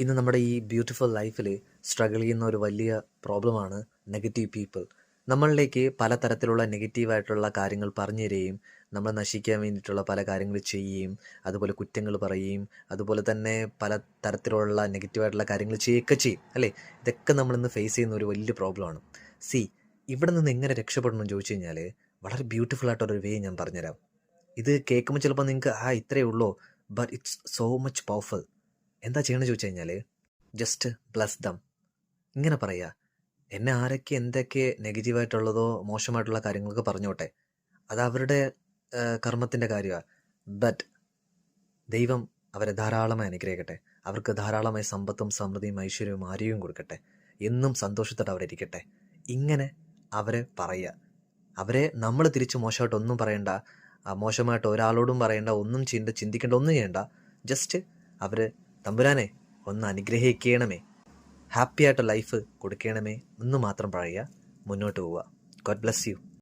ഇന്ന് നമ്മുടെ ഈ ബ്യൂട്ടിഫുൾ ലൈഫിൽ സ്ട്രഗിൾ ചെയ്യുന്ന ഒരു വലിയ പ്രോബ്ലമാണ് നെഗറ്റീവ് പീപ്പിൾ. നമ്മളിലേക്ക് പലതരത്തിലുള്ള നെഗറ്റീവായിട്ടുള്ള കാര്യങ്ങൾ പറഞ്ഞു തരികയും നമ്മളെ നശിക്കാൻ വേണ്ടിയിട്ടുള്ള പല കാര്യങ്ങൾ ചെയ്യുകയും അതുപോലെ കുറ്റങ്ങൾ പറയുകയും അതുപോലെ തന്നെ പല തരത്തിലുള്ള നെഗറ്റീവായിട്ടുള്ള കാര്യങ്ങൾ ചെയ്യുകയൊക്കെ ചെയ്യും അല്ലേ. ഇതൊക്കെ നമ്മളിന്ന് ഫേസ് ചെയ്യുന്ന ഒരു വലിയ പ്രോബ്ലമാണ്. സി, ഇവിടെ നിന്ന് എങ്ങനെ രക്ഷപ്പെടണമെന്ന് ചോദിച്ചു കഴിഞ്ഞാൽ വളരെ ബ്യൂട്ടിഫുൾ ആയിട്ടൊരു വേ ഞാൻ പറഞ്ഞുതരാം. ഇത് കേൾക്കുമ്പോൾ ചിലപ്പോൾ നിങ്ങൾക്ക് ഇത്രയേ ഉള്ളൂ, but it's so much powerful. എന്താ ചെയ്യണമെന്ന് ചോദിച്ചു കഴിഞ്ഞാൽ ജസ്റ്റ് ബ്ലസ് ദം. ഇങ്ങനെ പറയുക, എന്നെ ആരൊക്കെ എന്തൊക്കെ നെഗറ്റീവായിട്ടുള്ളതോ മോശമായിട്ടുള്ള കാര്യങ്ങളൊക്കെ പറഞ്ഞോട്ടെ, അത് അവരുടെ കർമ്മത്തിൻ്റെ കാര്യമാണ്. ബട്ട് ദൈവം അവരെ ധാരാളമായി അനുഗ്രഹിക്കട്ടെ, അവർക്ക് ധാരാളമായി സമ്പത്തും സമൃദ്ധിയും ഐശ്വര്യവും ആരോഗ്യവും കൊടുക്കട്ടെ, എന്നും സന്തോഷത്തോടെ അവരിയ്ക്കട്ടെ. ഇങ്ങനെ അവരെ പറയുക. അവരെ നമ്മൾ തിരിച്ച് മോശമായിട്ട് ഒന്നും പറയണ്ട, മോശമായിട്ട് ഒരാളോടും പറയണ്ട, ഒന്നും ചെയ്യേണ്ട, ചിന്തിക്കേണ്ട, ഒന്നും ചെയ്യണ്ട. ജസ്റ്റ് അവർ തമ്പുരാനെ ഒന്ന് അനുഗ്രഹിക്കണമേ, ഹാപ്പി ആയിട്ട് ലൈഫ് കൊടുക്കണമേ എന്ന് മാത്രം പറയുക, മുന്നോട്ട് പോവുക. God bless you.